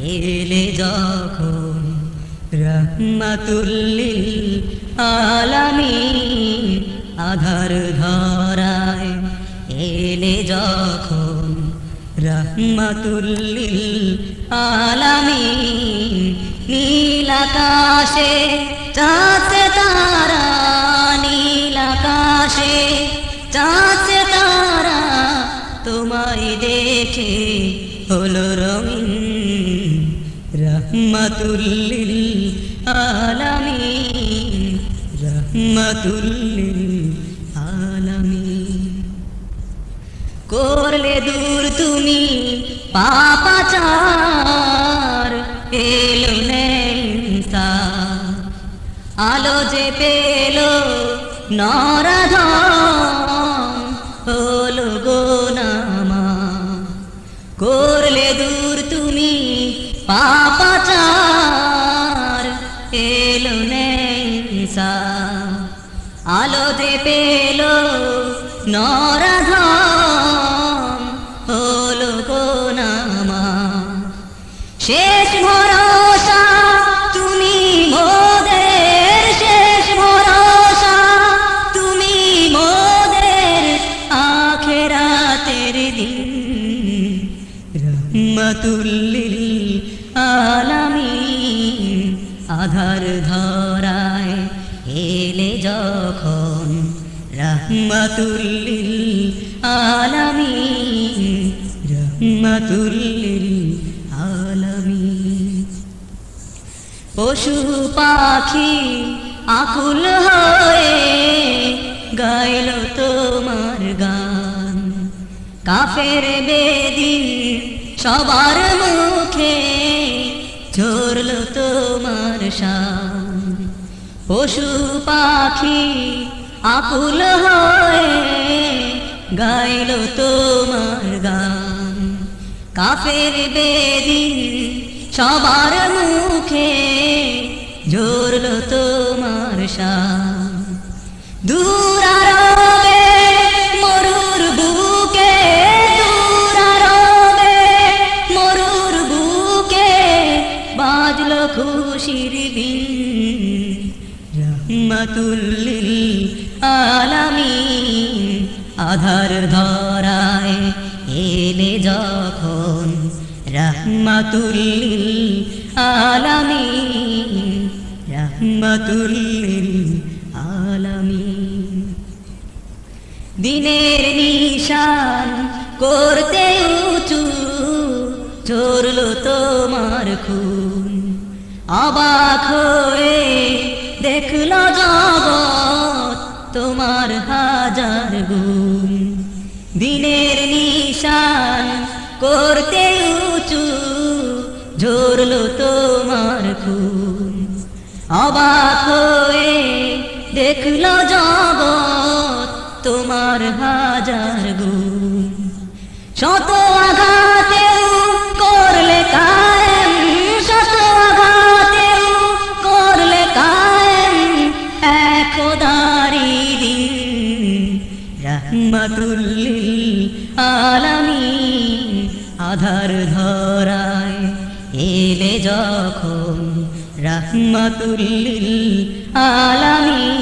এলে যখন রহমাতুল লিল আলামিন আধার ধরায় এলে যখন রহমাতুল লিল আলামিন নীল আকাশে চাঁদ তারা নীল আকাশে চাঁদ তারা তোমায় দেখে হলো রঙিন রহমাতুল লিল আলামিন রহমাতুল লিল আলামিন করলে দূর তুমি পাপাচার এলো ইনসাফ আলো যে পেলো নরাধম হলো গোনামা করলে দূর তুমি পাপাচার এলো ইনসাফ আলো যে পেলো নরাধম হলো গোনামা শেষ ভরসা তুমি মোদের শেষ ভরসা তুমি মোদের আখেরাতের দিন রহমাতুল লিল আলামিন আধার ধরায় এলে যখন রহমাতুল লিল আলামিন রহমাতুল লিল আলামিন পশু পাখি আকুল হয়ে গাইল তোমার গান কাফের বেদিন সবার মুখে ঝরল তোমার শান পশু পাখি আকুল হয়ে গাইল তোমার গান কাফের বেদিন সবার মুখে ঝরল তোমার শান দূর আরবে মরুর বুকে দূর আরবে মরুর বুকে বাজল খুশির বিন রহমাতুল লিল আলামিন আধার ধরায় এলে যখন রহমাতুল লিল আলামিন রহমাতুল লিল আলামিন দিনের নিশান করতে উঁচু ঝরল তোমার খুন অবাক হয়ে দেখল জগৎ তোমার হাজার গুণ দিনের নিশান করতে উঁচু ঝরল তোমার খুন অবাক হয়ে দেখল জগৎ তোমার হাজার গুণ শত আঘাতেও করলে কায়েম শত আঘাতেও করলে কায়েম এক খোদারি দিন রহমাতুল লিল আলামিন আধার ধরায় এলে যখন রহমাতুল লিল আলামিন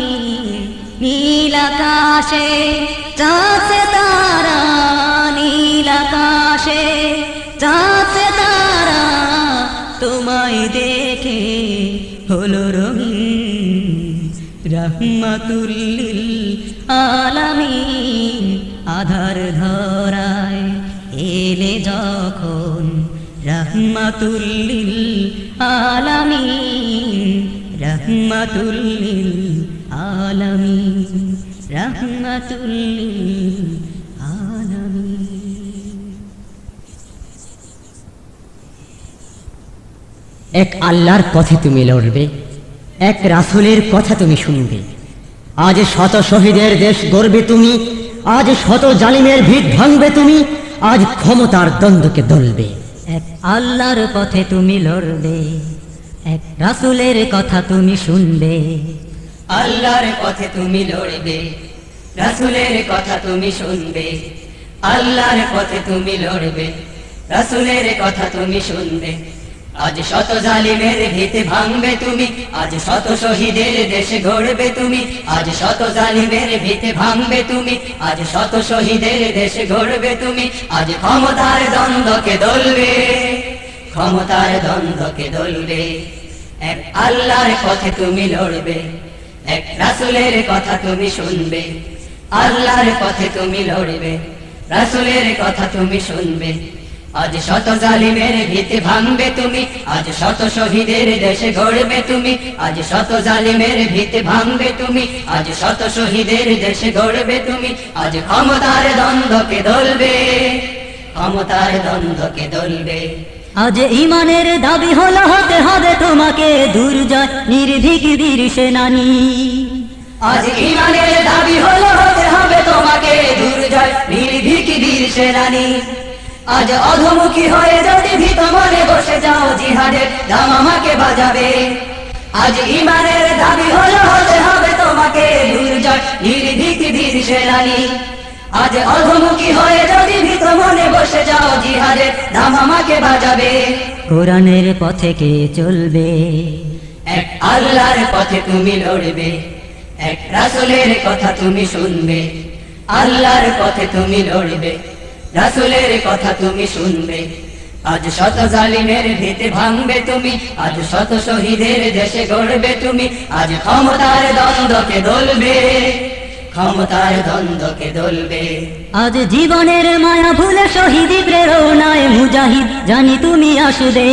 নীল আকাশে চাঁদ তারা নীল আকাশে চাঁদ তারা তোমায় দেখে হলো রঙিন রহমাতুল লিল আলামিন আধার ধরায় এলে যখন রহমাতুল লিল আলামিন রহমাতুল লিল আলামিন রহমাতুল লিল আলামিন এক আল্লাহর পথে তুমি লড়বে এক রাসূলের কথা তুমি শুনবে আজ শত শহীদের দেশ গড়বে তুমি আজ শত জালিমের ভিত ভাঙবে তুমি আজ ক্ষমতার দ্বন্দ্বকে দলবে এক আল্লাহর পথে তুমি লড়বে এক রাসূলের কথা তুমি শুনবে আল্লাহর পথে তুমি লড়বে রাসূলের কথা তুমি শুনবে আল্লাহর পথে তুমি লড়বে রাসূলের কথা তুমি শুনবে আজ শত জালিমের ভিত ভাঙবে তুমি, আজ শত শহীদের দেশে গড়বে তুমি, আজ শত জালিমের ভিত ভাঙবে তুমি, আজ শত শহীদের দেশে গড়বে তুমি, আজ ক্ষমতার দ্বন্দ্বকে দলবে, ক্ষমতার দ্বন্দ্বকে দলবে। এক আল্লাহর পথে তুমি লড়বে, এক রাসূলের কথা তুমি শুনবে, আল্লাহর পথে তুমি লড়বে, রাসূলের কথা তুমি শুনবে। আজ শত জালিমের ভিত ভাঙবে তুমি, আজ শত শহীদের দেশে গড়বে তুমি, আজ শত জালিমের ভিত ভাঙবে তুমি, আজ শত শহীদের দেশে গড়বে তুমি, আজ ক্ষমতার দ্বন্দ্বকে দলবে, ক্ষমতার দ্বন্দ্বকে দলবে। আজ ইমানের দাবি হলো হতে হবে তোমাকে দুর্জয় নির্ভীক বীর সেনানী। আজ ইমানের দাবি হলো হতে হবে তোমাকে দুর্জয় নির্ভীক বীর সেনানী। আজ অধমুখী হয়ে যদি ভীত মনে বসে যাও জিহাদের দামামাকে বাজাবে। আজ ইমানের দাবি হলো হতে হবে তোমাকে দুর্জয় নির্ভীক বীর সেনানী। আজ অধমুখী হয়ে যদি ভীত মনে বসে যাও জিহাদের দামামাকে বাজাবে। কোরআনের পথে কে চলবে, এক আল্লাহর পথে তুমি লড়বে, এক রাসূলের কথা তুমি শুনবে, আল্লাহর পথে তুমি লড়বে, রাসূলের কথা তুমি শুনবে। আজ শত জালিমের ভিত ভাঙবে তুমি, আজ শত শহীদের দেশে গড়বে তুমি, আজ ক্ষমতার দ্বন্দ্বকে দলবে, ক্ষমতার দ্বন্দ্বকে দলবে। আজ জীবনের মায়া ভুলে শহীদ প্রেরণায় মুজাহিদ জানি তুমি আসবে।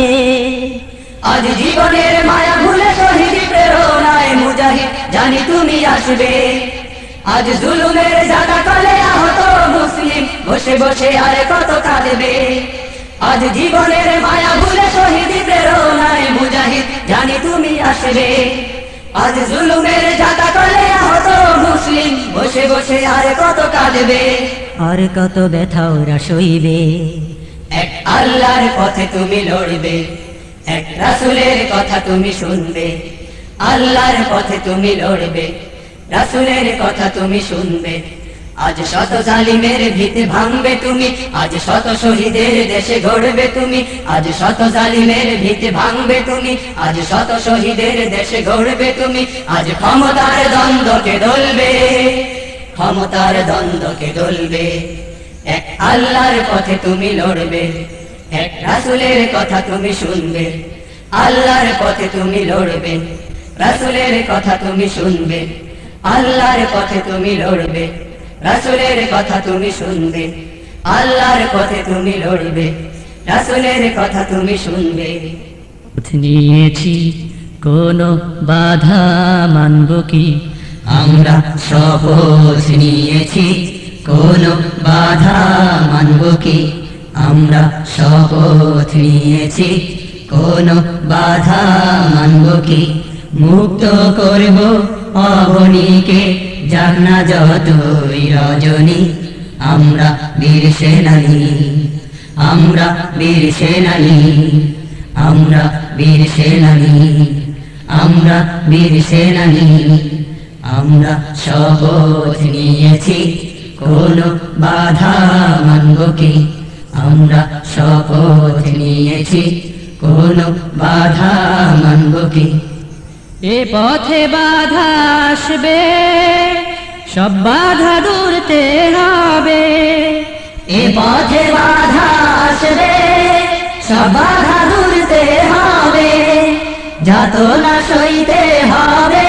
আজ জীবনের মায়া ভুলে শহীদ প্রেরণায় মুজাহিদ জানি তুমি আসবে। আজ জুলুমের জাদা কলে আহত মুসলিম বসে বসে আর কত কাঁদবে। আজ জীবনের মায়া ভুলে শহীদ প্রেরণায় মুজাহিদ জানি তুমি আসবে। আজ জুলুমের জাদা কলে আহত মুসলিম বসে বসে আর কত কাঁদবে, আর কত ব্যথা ওরা সইবে। এক আল্লাহর পথে তুমি লড়বে, এক রাসূলের কথা তুমি শুনবে, আল্লাহর পথে তুমি লড়বে, রাসূলের কথা তুমি শুনবে। আজ শত জালিমের ভিত ভাঙবে তুমি, আজ শত শহীদের দেশে গড়বে তুমি, আজ শত জালিমের ভিত ভাঙবে তুমি, আজ শত শহীদের দেশে গড়বে তুমি, আজ ক্ষমতার দ্বন্দ্বকে দলবে, ক্ষমতার দ্বন্দ্বকে দলবে। এক আল্লাহর পথে তুমি লড়বে, এক রাসূলের কথা তুমি শুনবে, আল্লাহর পথে তুমি লড়বে, রাসূলের কথা তুমি শুনবে, আল্লাহর পথে তুমি লড়বে, রাসূলের কথা তুমি শুনবে, আল্লাহর পথে তুমি লড়বে, রাসূলের কথা তুমি শুনবে। নিয়েছি কোন বাধা মানব কি, আমরা শপথ নিয়েছি কোন বাধা মানব কি, আমরা শপথ নিয়েছি কোন বাধা মানব কি, মুক্ত করব অবনীকে যাক না যতই রজনী। আমরা বীর সেনানী, আমরা বীর সেনানী, আমরা বীর সেনানী, আমরা বীর সেনানী। আমরা শপথ নিয়েছি কোন বাধা মানব কি, আমরা শপথ নিয়েছি কোন বাধা মানব কি। এ পথে বাধা আসবে, সব বাধা দূরতে হবে। এ পথে বাধা আসবে, সব বাধা দূরতে হবে, যাতনা সইতে হবে,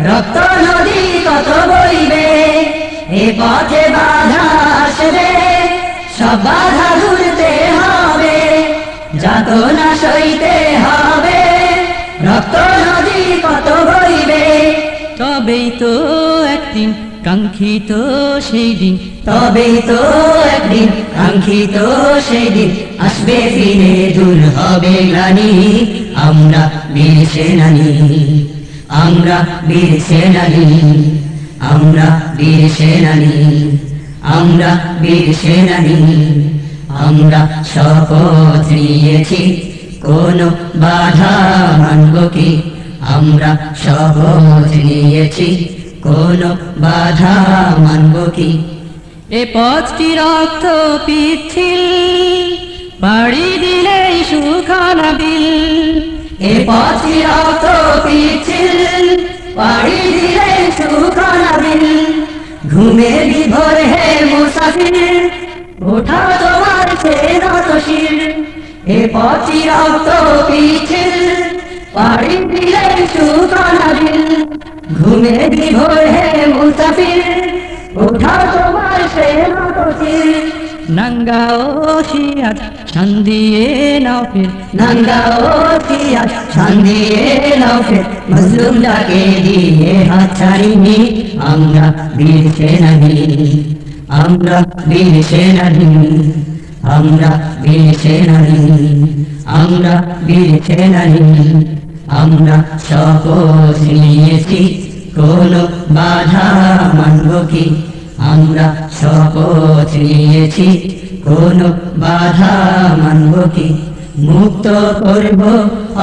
রক্ত নদী কত বইবে। এ পথে বাধা আসবে, সব বাধা দূরতে হবে, যাতনা সইতে হবে, রক্ত নদী কত বইবে। তবেই তো একদিন কাঙ্ক্ষিত সেই দিন, তবেই তো একদিন কাঙ্ক্ষিত সেই দিন আসবে ফিরে, দূর হবে গ্লানি। আমরা বীর সেনানী, আমরা বীর সেনানী, আমরা বীর সেনানী, আমরা বীর সেনানী। আমরা শপথ নিয়েছি কোন বাধা মানব কি, আমরা শপথ নিয়েছি কোন বাধা মানব কি। এ পথটি রক্ত পিচ্ছিল, পাড়ি দিলেই সুখ নাবিল এ পথে রক্ত পিছিল পাড়ি দিলে সুখ নাবিল ঘুমে বিভোর হে মুসাফির ওঠা তোমার নত শির এ পথে রক্ত পিছিল পাড়ি দিলে সুখ নাবিল ঘুমে বিভোর হে মুসাফির ওঠা তোমার নত শির নঙ্গা ও শিয়াত শান দিয়ে নাও ফির নঙ্গা ও শিয়াত শান দিয়ে নাও ফির মজলুম ডাকে দিয়ে হাত ছাড়িনি আমরা বীর সেনানী আমরা বীর সেনানী আমরা বীর সেনানী আমরা বীর সেনানী আমরা শপথ নিয়েছি কোনো বাধা মানব কি আমরা শপথ নিয়েছি কোনো বাধা মানব কি মুক্ত করব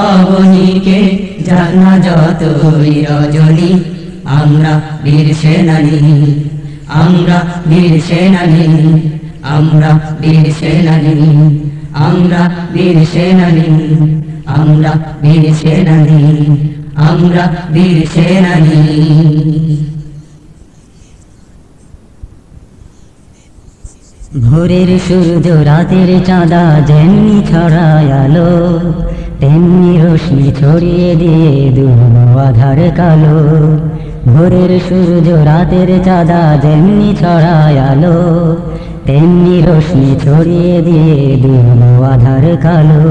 অবনীকে জানা যতই রজনী আমরা বীর সেনানী আমরা বীর সেনানী আমরা বীর সেনানী আমরা বীর সেনানী আমরা বীর সেনানী আমরা বীর সেনানী ভোরের সূর্য রাতের চাঁদা যেমনি ছড়ায় আলো তেমনি রশ্মি ছড়িয়ে দিয়ে দুনো আধার কালো ভোরের সূর্য রাতের চাঁদা যেমনি ছড়ায় আলো তেমনি রশ্মি ছড়িয়ে দিয়ে দুনো আধার কালো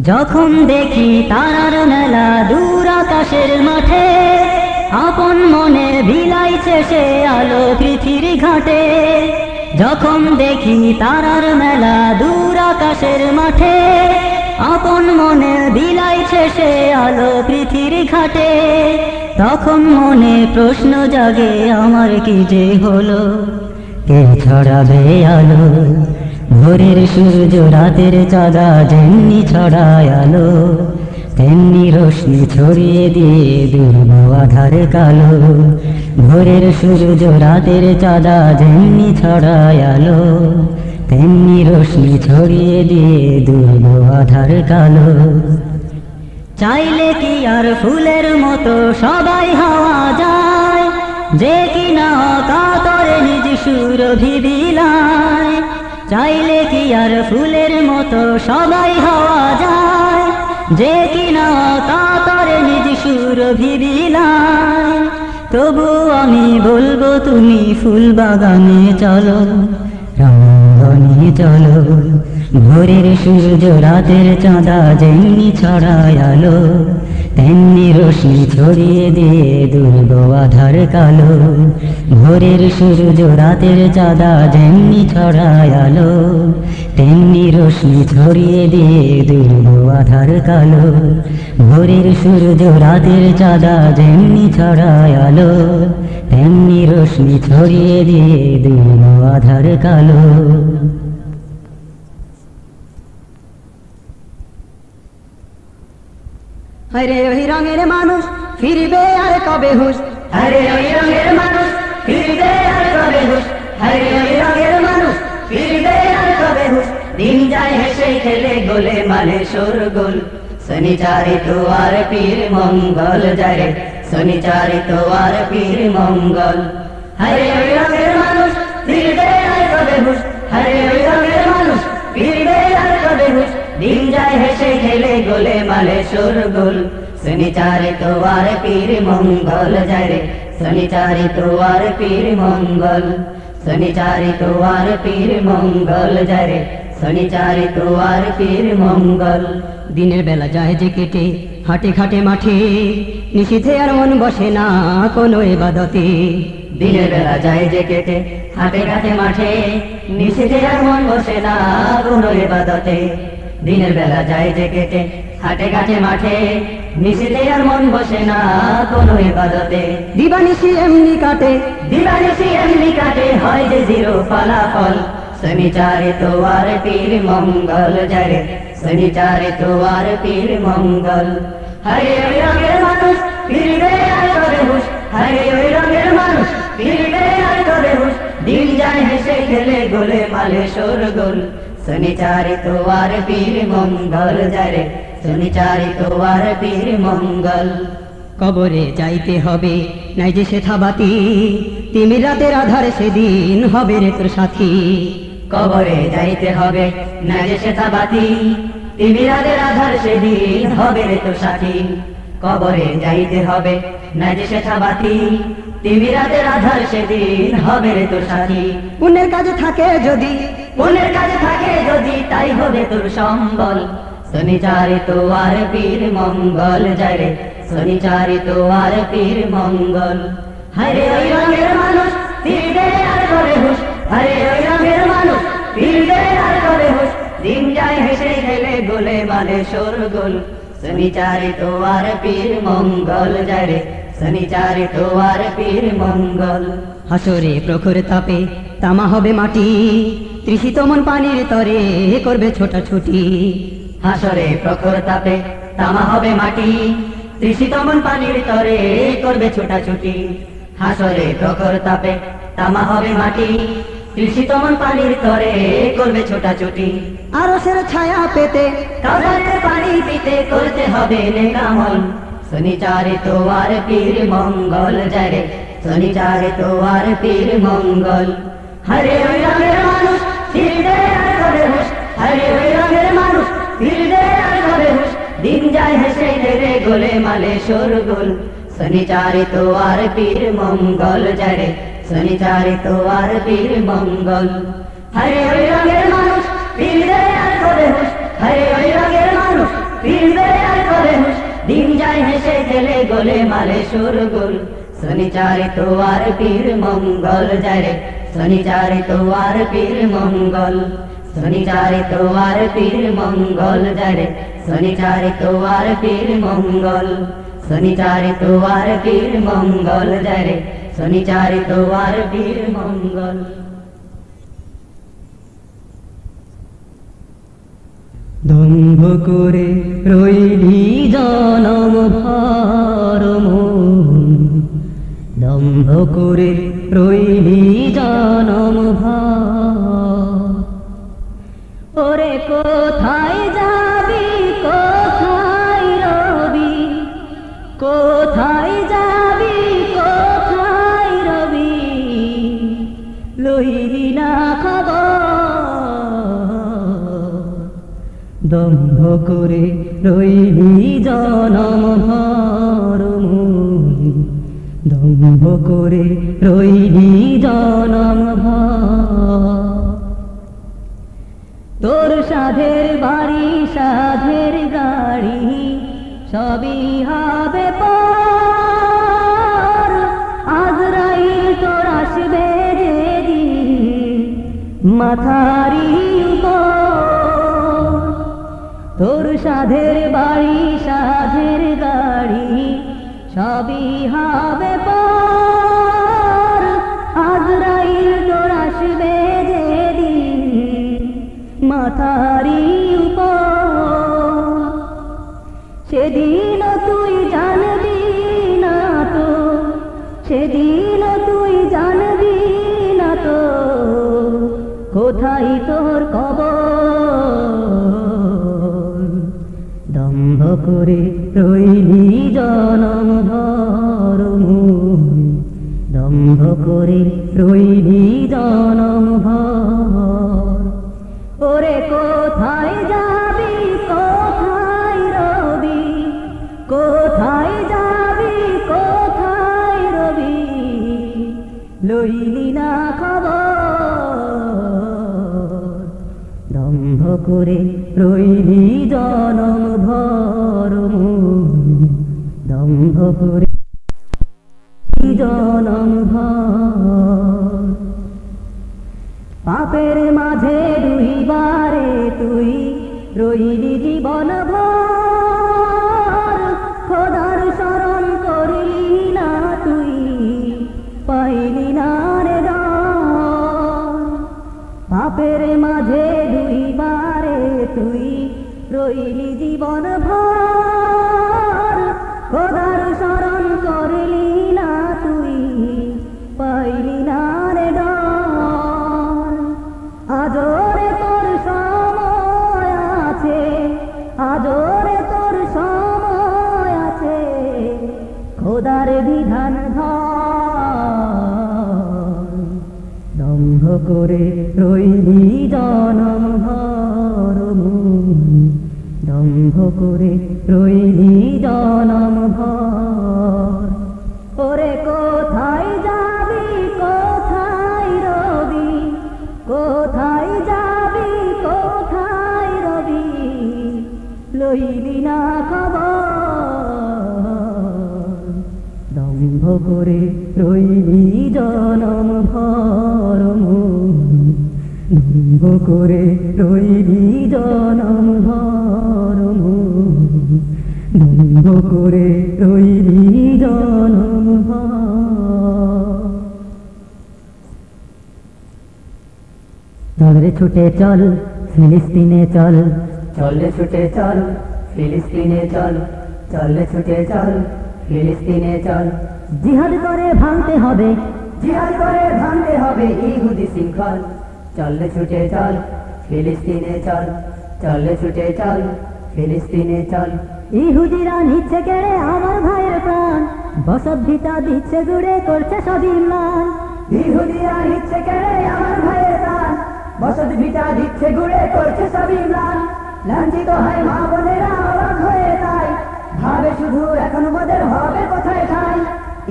যখন দেখি তারার মেলা দূর আকাশের মাঠে আপন মনে বিলাইছে সে আলো পৃথিবীর ঘাটে যখন দেখি তারার মেলা দূর আকাশের মাঠে আপন মনে বিলাইছে সে আলো পৃথিবীর ঘাটে তখন মনে প্রশ্ন জাগে আমার কি যে হলো কে ছড়াবে আলো ভোরের সূর্য রাতের চাঁদা যেমনি ছড়ায় আলো তেমনি রশ্মি ছড়িয়ে দিয়ে দুর্গ আধার কালো ভোরের সূর্য রাতের চাঁদা যেমনি ছড়ায় আলো তেমনি রশ্মি ছড়িয়ে দিয়ে দুর্গ আধার কালো চাইলে কি আর ফুলের মতো সবাই হওয়া যায় যে কিনা কাতরে নিজ সুরভি বিলায় চাইলে কি আর ফুলের মতো সবাই হওয়া যায় যে কিনা কাতরে নিজ সুরভি বিলায় তবু আমি বলবো তুমি ফুল বাগানে চলো রঙ্গনে চলো ভোরের সূর্য রাতের চাঁদা যেমনি ছড়ায় আলো তেমনি রশ্মি ছড়িয়ে দিয়ে দুর্গ আধার কালো ভোরের সূর্য রাতের চাঁদা যেমনি ছড়ায় আলো তেমনি রশ্মি ছড়িয়ে দিয়ে দুর্গ আধার কালো ভোরের সূর্য রাতের চাঁদা যেমনি ছড়ায় আলো তেমনি রশ্মি ছড়িয়ে দিয়ে দুর্গ আধার কালো হরে ওই রঙের মানুষ ফিরবে আর কবে হুশ হরে ওই রঙের মানুষ ফিরবে আর কবে হুশ হরে ওই রঙের মানুষ ফিরবে আর কবে হুশ দিন যায় হেসে খেলে গোলে মানে শোরগোল শনিচারি তো আর পীর মঙ্গল যায় শনিচারি তো আর পীর মঙ্গল হরে ওই রঙের মানুষ ফিরবে আর কবে হুশ হরে ওই রঙের মানুষ ফিরবে আর কবে হুশ দিন যায় হেসে খেলে গোলে মালে শোরগোল শনিচারি তো আর পীর মঙ্গল যায় রে শনিচারি তো আর পীর মঙ্গল শনিচারি তো আর পীর মঙ্গল যায় রে শনিচারি তো আর পীর মঙ্গল দিনের বেলা যায় যে কেটে হাটে ঘাটে মাঠে নিশীথে আর মন বসে না কোনো ইবাদতে দিনের বেলা যায় যে কেটে হাটে ঘাটে মাঠে নিশীথে আর মন বসে না কোনো ইবাদতে দিনের বেলা যায় যে কেটে হাটে ঘাটে মাঠে নিশীথে আর মন বসে না কোনো ইবাদতে দিবানিশি এমনি কাটে দিবানিশি এমনি কাটে হয় যে জিরো ফলাফল শনিচারি তো আর পীর মঙ্গল যায় রে শনিচারি তো আর পীর মঙ্গল হরে ওই রঙের মানুষ ফিরবে আর কবে হুশ হরে ওই রঙের মানুষ ফিরবে আর কবে হুশ দিন যায় হেসে খেলে গোলে মালে শোরগোল শনিচারি তোয়ার পীর মঙ্গল যায় রে শনিচারি তোয়ার পীর মঙ্গল। কবরে যাইতে হবে নাই যে সেথা বাতি, তিমির রাতের আধার সেদিন হবে রে তোর সাথী। কবরে যাইতে হবে না যে সেথা বাতি, তিমিরাদের আধার সেদিন হবে রে তোর সাথী। কবরে যাইতে হবে না যে সেথা বাতি, তিমিরাদের আধার সেদিন হবে রে তোর সাথী। পুণ্যের কাজে থাকে যদি, পুণ্যের কাজে থাকে যদি তাই হবে তোর সম্বল। শনিচারি তোয়ার পীর মঙ্গল যায় রে শনিচারি তোয়ার পীর মঙ্গল। হরে ওই রঙের মানুষ ফিরবে আর করে হুশ, হরে ওই রঙের মানুষ ফিরবে আর করে হুশ, দিন যায় হেসে গেলে গোলে মালে শোরগোল। শনিচারি তোয়ার পীর মঙ্গল যায় রে শনিচারি তোয়ার পীর মঙ্গল। হাসরে প্রখর তাপে তামা হবে মাটি, তৃষিত মন পানির তরে করবে ছোটাছুটি। হাসরে প্রখর তাপে তামা হবে মাটি, তৃষিত মন পানির তরে করবে ছোটাছুটি। হাসরে প্রখর তাপে তামা হবে মাটি, তৃষিত মন পানির তরে করবে ছোটাছুটি। আরশের ছায়া পেতে কাউসারের পানি পিতে করতে হবে নেকামল। শনিচারি তোয়ার পীর মঙ্গল যায় রে শনিচারি তোয়ার পীর মঙ্গল। হরে ওই রঙের মানুষ ফিরবে আর করে হুশ, হরে ওই রঙের মানুষ ফিরবে আর করে হুশ, দিন যায় হেসে গেলে গোলে মালে শোরগোল। শনিচারি তোয়ার পীর মঙ্গল যায় রে শনিচারি তোয়ার পীর মঙ্গল। হরে ওই রঙের মানুষ ফিরবে আর করে হুশ, হরে ওই রঙের মানুষ ফিরবে আর করে হুশ, দিন যায় হেসে গেলে গোলে মালে শোরগোল। শনিচারি তোয়ার পীর মঙ্গল যায় রে শনিচারি তোয়ার পীর মঙ্গল। শনিচারি তোয়ার পীর মঙ্গল যায় রে শনিচারি তোয়ার পীর মঙ্গল। শনিচারি তোয়ার পীর মঙ্গল যায় রে শনিচারি তোয়ার পীর মঙ্গল। দম্ভ করে রইলি জনম ভার মন, দম্ভ করে রইলি জনম ভার। ওরে কোথায় যাবি কোথায় রবি, কোথায় যাবি কোথায় রবি, লইলি না খবর। দম্ভ করে রইলি জনম ভর মন, দম্ভ করে রইলি জনম ভর। তোর সাধের বাড়ি সাধের গাড়ি সবই হবে পর, আজরাইল তোর আসবে যেদিন মাথারি উপর। তোর সাধের বাড়ি সাধের গাড়ি সবই হবে পর, আজরাইল তোর আসবে যেদিন মাথারি উপর। সেদিন তুই জানবি না তো, সেদিন তুই জানবি না তো, কোথায় তোর কবর। দম্ভ করে রইলি জনম ভর মন, দম্ভ করে রইলি জনম ভর। ওরে কোথায় যাবি কোথায় রবি, কোথায় যাবি কোথায় রবি, লইলি না খবর। দম্ভ করে রইলি জনম ভর মন, দম্ভ করে জনম ভর। পাপের মাঝে দুইবারে তুই রইলি জীবন ভর, খোদার শরণ করলি না তুই পাইলি না রে ডর। পাপের মাঝে দুইবারে তুই রইলি জীবন ভর, খোদার শরণ করলি না তুই পাইলি না রে ডর। আজরে তোর আজরে তোর সময় আছে খোদার বিধান দম্ভ করে রইলি জনম ভর দম্ভ করে রইলি জনম ভর ওরে কোথায় যাবি কোথায় রবি কোথায় যাবি কোথায় রবি লইলি না খবর দম্ভ করে রইলি জনম ভর দম্ভ করে রইলি জনম ভর দম্ভ করে রইলি জনম ভর চল রে ছুটে চল ফিলিস্তিনে চল চল রে ছুটে চল ফিলিস্তিনে চল চল রে ছুটে চল ফিলিস্তিনে চল জিহাদ করে ভাঙতে হবে জিহাদ করে ভাঙতে হবে ইহুদি শৃঙ্খল চল রে ছুটে চল ফিলিস্তিনে চল চল রে ছুটে চল ফিলিস্তিনে চল ইহুদিরা নিচ্ছে কেড়ে আমার ভাইয়ের প্রাণ বসত ভিটা দিচ্ছে গুড়ে করছে সব ইমরান ইহুদিরা নিচ্ছে কেড়ে আমার ভাইয়ের প্রাণ বসত ভিটা দিচ্ছে গুড়ে করছে সব ইমরান লাঞ্ছিত হয় মা বোনেরা অবাক হয়ে তাই ভাবে শুধু এখন মোদের হবে কোথায় ঠাই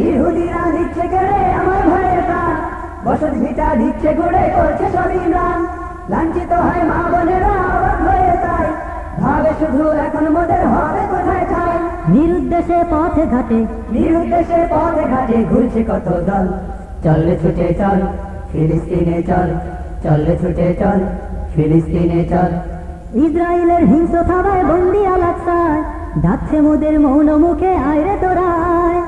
ইহুদিরা নিচ্ছে কেড়ে আমার ভাইয়ের প্রাণ বসত ভিটা দিচ্ছে গুড়ে করছে সব ইমরান লাঞ্ছিত হয় মা বোনেরা অবাক হয়ে তাই ভাবে শুধু এখন মোদের হবে কোথায় ঠাই নিরুদ্দেশে পথে ঘাটে নিরুদ্দেশে পথে ঘাটে ঘুরছে কত দল চল রে ছুটে চল ফিলিস্তিনে চল চল রে ছুটে চল ফিলিস্তিনে চল ইসরায়েলের হিংস্র থাবায় বন্দি আলাক্সায় ডাকছে মোদের মৌন মুখে আয়রে তোরায়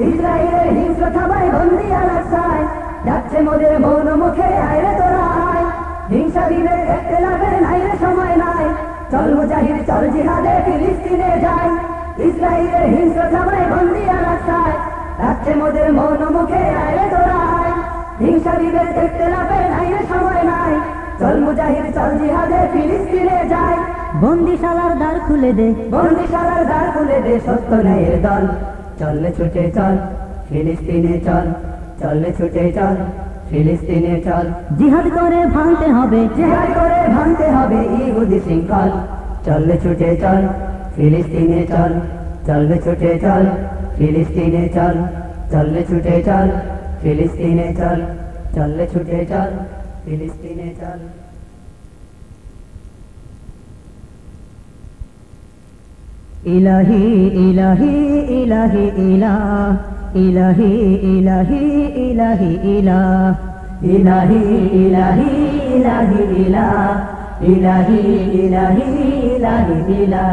ইসরায়েলের হিংস্র থাবায় বন্দি আলাক্সায় ডাকছে মোদের মৌন মুখে আয়রে তোরায় হিংসা দিলে দেখতে লাগে নাই রে সময় নাই চল মুজাহিদ চল জিহাদে ফিলিস্তিনে যাই ইসরায়েলের হিংস্র থাবায় বন্দি আলাক্সায় ডাকছে মোদের মৌন মুখে আয়রে তোরায় হিংসা দিলে দেখতে লাগে নাই রে সময় নাই চল মুজাহিদ চল জিহাদে ফিলিস্তিনে যাই বন্দিশালার দ্বার খুলে দে বন্দিশালার দ্বার খুলে দে সত্য ন্যায়ের দল চল রে ছুটে চল ফিলিস্তিনে চল চল রে ছুটে চল ফিলিস্তিনে চল জিহাদ করে ভাঙতে হবে জিহাদ করে ভাঙতে হবে ইহুদি শৃঙ্খল চল রে ছুটে চল ফিলিস্তিনে চল চল রে ছুটে চল ফিলিস্তিনে চল চল রে ছুটে চল ফিলিস্তিনে চল চল রে ছুটে চল ফিলিস্তিনে চল ইলাহি ইলাহি ইলাহি ইলাহ ইলাহি ইলাহি ইলাহি ইলাহ ইলাহি ইলাহি ইলাহি ইলাহ ইলাহি ইলাহি ইলাহি ইলাহ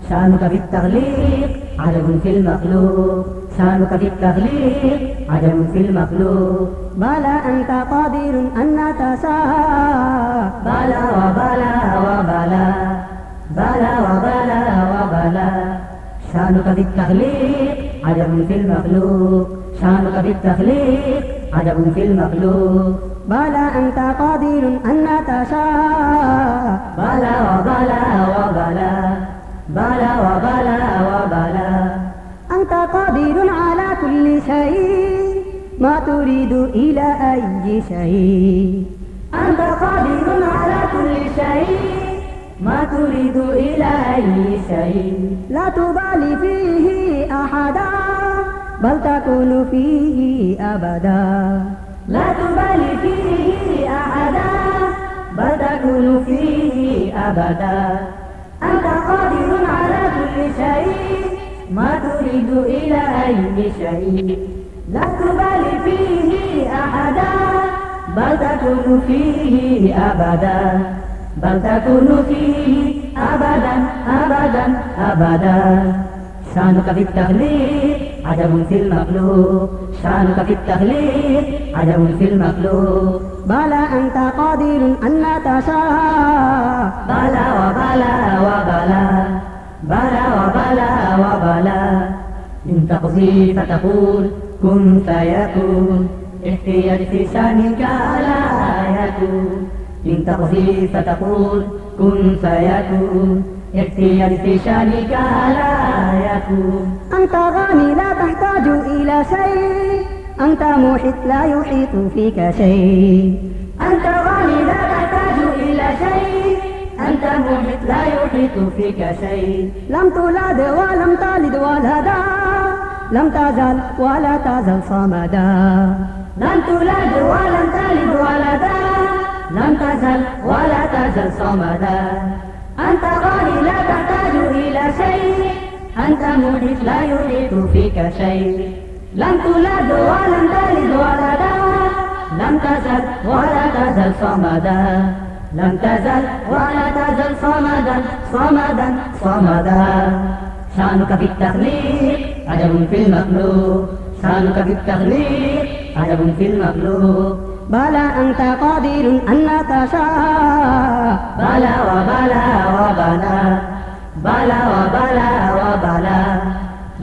شأنك في التخليق عجب في المخلوق شأنك في التخليق عجب في المخلوق بلى أنت قادر أن تشاء بلى وبلى وبلى بلى وبلى وبلى شأنك في التخليق عجب في المخلوق شأنك في التخليق عجب في المخلوق بلى أنت قادر أن تشاء بلى وبلى وبلى بلى وبلى وبلى أنت قادر على كل شيء ما تريد إلى أي شيء أنت قادر على كل شيء ما تريد إلى أي شيء لا تبالي فيه أحدا بل تكون فيه أبدا لا تبالي فيه أحدا بل تكون فيه أبدا أنت قادر على كل شيء ما تريد إلى أي شيء لا تبالي فيه أحدا بل تكون فيه أبدا بل تكون فيه أبدا أبدا أبدا شأنك في التخليق عجب في المخلوق شأنك في التخليق عجب في المخلوق بلى أنت قادر أن تشاء بلى وبلى وبلى بلى وبلى وبلى إن تقضي فتقول كن فيكون احتياج في شأنك لا يكون إن تقضي فتقول كن فيكون اختيار في شانك لا يكون. أنت غني لا تحتاج إلى شيء، أنت محيط لا يحيط فيك شيء. أنت غني لا تحتاج إلى شيء، أنت محيط لا يحيط فيك شيء. لم تولد ولم تلد ولدا، لم تزل ولا تزل صمدا. لم تولد ولم تلد ولدا، لم تزل ولا تزل صمدا. أنت غني لا تحتاج إلى شيء، أنت محيط لا يحيط فيك شيء. لم تولد ولم تلد ولدا، لم تزل ولا تزل صمدا. لم تزل ولا تزل صمدا صمدا صمدا. شأنك في التخليق عجب في المخلوق، شأنك في التخليق عجب في المخلوق. بلى أنت قادر أن تشاء، بلى وبلى وبلى، بلى وبلى وبلى،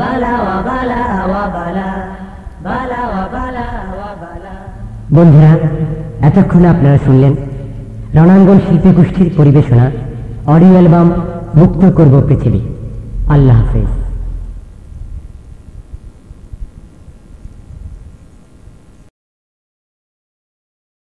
بلى وبلى وبلى، بلى وبلى وبلى। বন্ধুরা, এতক্ষণ আপনারা শুনলেন রণাঙ্গন শিল্পী গোষ্ঠীর পরিবেশনা অডিও অ্যালবাম মুক্ত করব পৃথিবী। আল্লাহ হাফেজ।